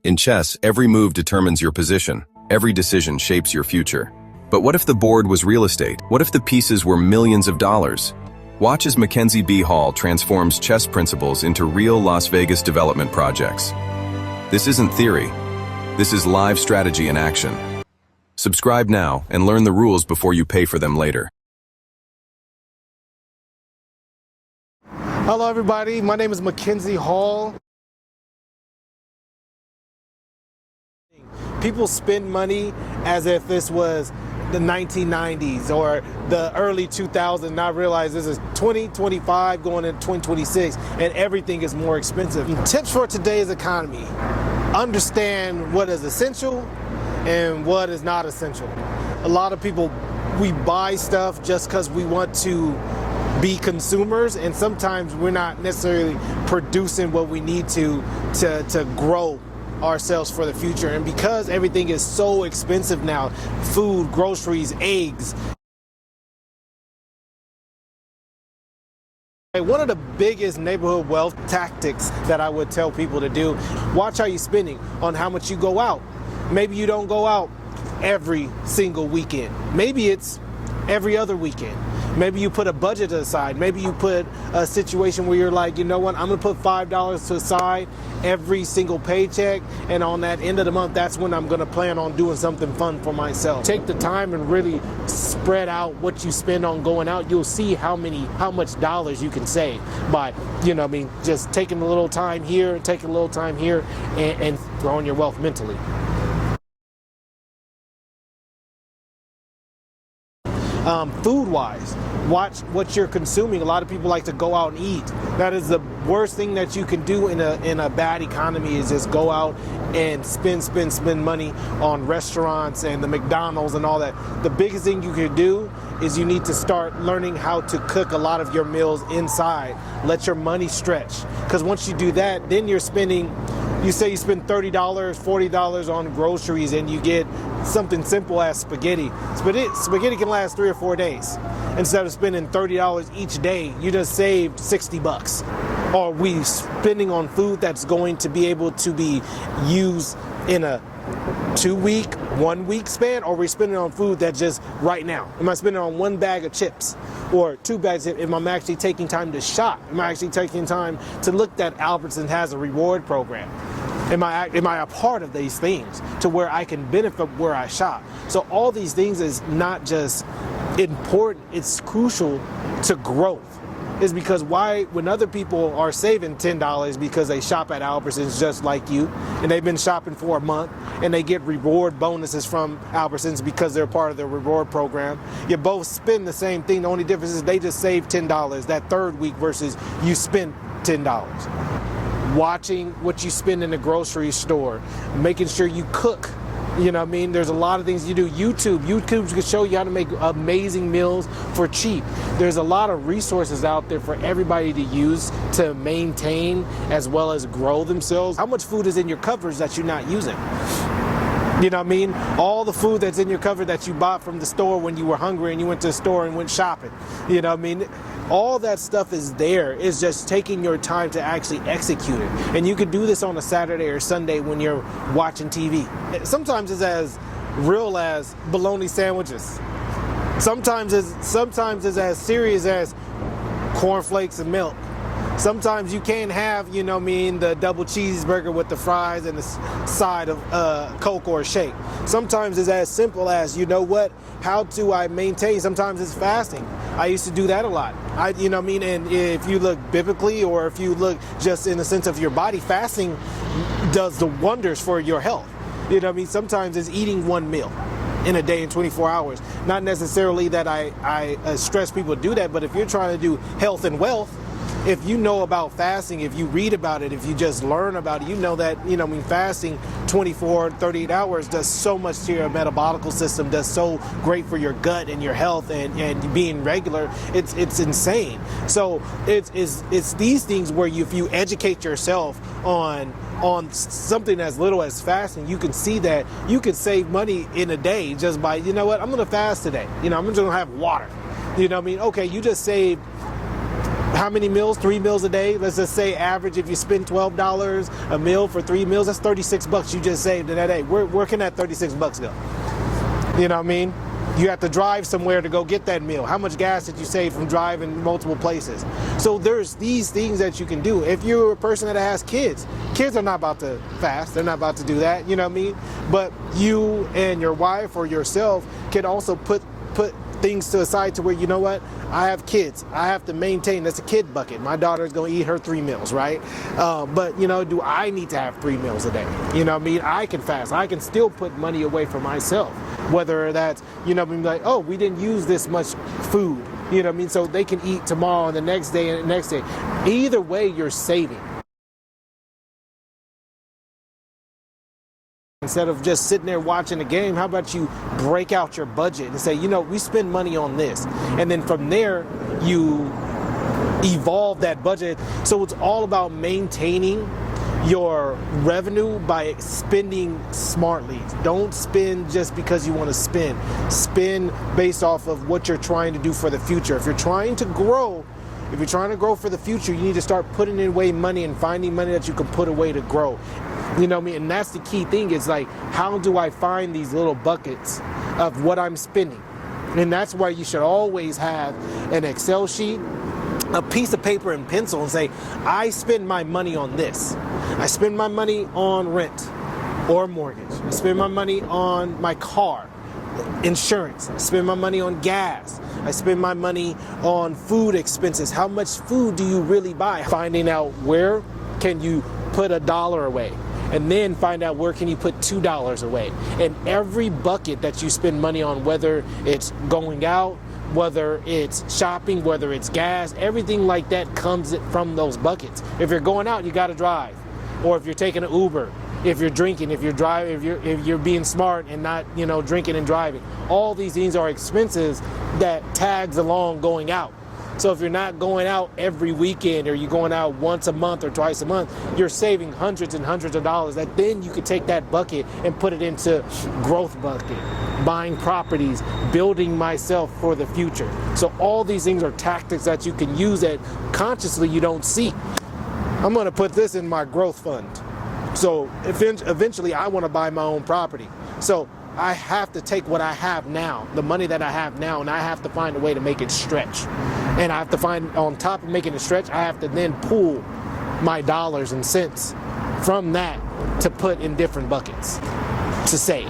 In chess, every move determines your position. Every decision shapes your future. But what if the board was real estate? What if the pieces were millions of dollars? Watch as Mackenzie B. Hall transforms chess principles into real Las Vegas development projects. This isn't theory. This is live strategy in action. Subscribe now and learn the rules before you pay for them later. Hello everybody, my name is Mackenzie Hall. People spend money as if this was the 1990s or the early 2000s, not realize this is 2025 going into 2026 and everything is more expensive. Tips for today's economy: understand what is essential and what is not essential. A lot of people, we buy stuff just because we want to be consumers, and sometimes we're not necessarily producing what we need to grow ourselves for the future. And because everything is so expensive now, food, groceries, eggs. One of the biggest neighborhood wealth tactics that I would tell people to do: watch how you're spending on how much you go out. Maybe you don't go out every single weekend. Maybe it's every other weekend. Maybe you put a budget aside. Maybe you put a situation where you're like, you know what, I'm gonna put $5 to aside every single paycheck, and on that end of the month, that's when I'm gonna plan on doing something fun for myself. Take the time and really spread out what you spend on going out. You'll see how much dollars you can save by, just taking a little time here, taking a little time here, and growing your wealth mentally. Food-wise, watch what you're consuming. A lot of people like to go out and eat. That is the worst thing that you can do in a bad economy, is just go out and spend money on restaurants and the McDonald's and all that. The biggest thing you can do is you need to start learning how to cook a lot of your meals inside. Let your money stretch, because once you do that, then you're spending. You say you spend $30, $40 on groceries, and you get something simple as spaghetti. Spaghetti can last 3 or 4 days. Instead of spending $30 each day, you just saved $60. Are we spending on food that's going to be able to be used in a 2-week, 1-week span, or are we spending on food that just right now? Am I spending on 1 bag of chips or 2 bags? Am I actually taking time to shop? Am I actually taking time to look that Albertsons has a reward program? Am I a part of these things to where I can benefit where I shop? So all these things is not just important, it's crucial to growth. Is because when other people are saving $10 because they shop at Albertsons just like you, and they've been shopping for a month, and they get reward bonuses from Albertsons because they're part of the reward program, you both spend the same thing. The only difference is they just save $10 that third week versus you spend $10. Watching what you spend in the grocery store, making sure you cook. There's a lot of things you do. YouTube can show you how to make amazing meals for cheap. There's a lot of resources out there for everybody to use to maintain as well as grow themselves. How much food is in your cupboards that you're not using? All the food that's in your cupboard that you bought from the store when you were hungry and you went to the store and went shopping. All that stuff is there. It's just taking your time to actually execute it. And you could do this on a Saturday or Sunday when you're watching TV. Sometimes it's as real as bologna sandwiches. Sometimes it's as serious as cornflakes and milk. Sometimes you can't have, the double cheeseburger with the fries and the side of Coke or a shake. Sometimes it's as simple as, how do I maintain? Sometimes it's fasting. I used to do that a lot. And if you look biblically, or if you look just in the sense of your body, fasting does the wonders for your health. Sometimes it's eating 1 meal in a day in 24 hours. Not necessarily that I stress people to do that, but if you're trying to do health and wealth, if you know about fasting, if you read about it, if you just learn about it, that, fasting 24, 38 hours does so much to your metabolic system, does so great for your gut and your health and being regular. It's insane. So it's these things where if you educate yourself on something as little as fasting, you can see that you can save money in a day just by, I'm going to fast today. I'm just going to have water. Okay, you just saved how many meals? 3 meals a day. Let's just say average, if you spend $12 a meal for 3 meals, that's $36 you just saved in that day. Where can that $36 go? You know what I mean? You have to drive somewhere to go get that meal. How much gas did you save from driving multiple places? So there's these things that you can do. If you're a person that has kids are not about to fast. They're not about to do that, you know what I mean? But you and your wife or yourself can also put things to the side to where, you know what, I have kids, I have to maintain. That's a kid bucket. My daughter is going to eat her 3 meals, right? But you know, do I need to have 3 meals a day? You know what I mean? I can fast. I can still put money away for myself, whether that's, you know what I mean, like, oh, we didn't use this much food, you know what I mean, so they can eat tomorrow and the next day and the next day. Either way, you're saving. Instead of just sitting there watching the game, how about you break out your budget and say, you know, we spend money on this. And then from there, you evolve that budget. So it's all about maintaining your revenue by spending smartly. Don't spend just because you want to spend. Spend based off of what you're trying to do for the future. If you're trying to grow for the future, you need to start putting away money and finding money that you can put away to grow. You know what I mean? And that's the key thing, is like, how do I find these little buckets of what I'm spending? And that's why you should always have an Excel sheet, a piece of paper and pencil, and say, I spend my money on this. I spend my money on rent or mortgage. I spend my money on my car, insurance. I spend my money on gas. I spend my money on food expenses. How much food do you really buy? Finding out where can you put $1 away, and then find out where can you put $2 away. And every bucket that you spend money on, whether it's going out, whether it's shopping, whether it's gas, everything like that comes from those buckets. If you're going out, you got to drive. Or if you're taking an Uber, if you're drinking, if you're driving, if you're being smart and not, you know, drinking and driving. All these things are expenses that tags along going out. So if you're not going out every weekend, or you're going out once a month or twice a month, you're saving hundreds and hundreds of dollars that then you could take that bucket and put it into growth bucket, buying properties, building myself for the future. So all these things are tactics that you can use that consciously you don't see. I'm going to put this in my growth fund. So eventually I want to buy my own property. So I have to take what I have now, the money that I have now, and I have to find a way to make it stretch. And I have to find, on top of making it stretch, I have to then pull my dollars and cents from that to put in different buckets to save.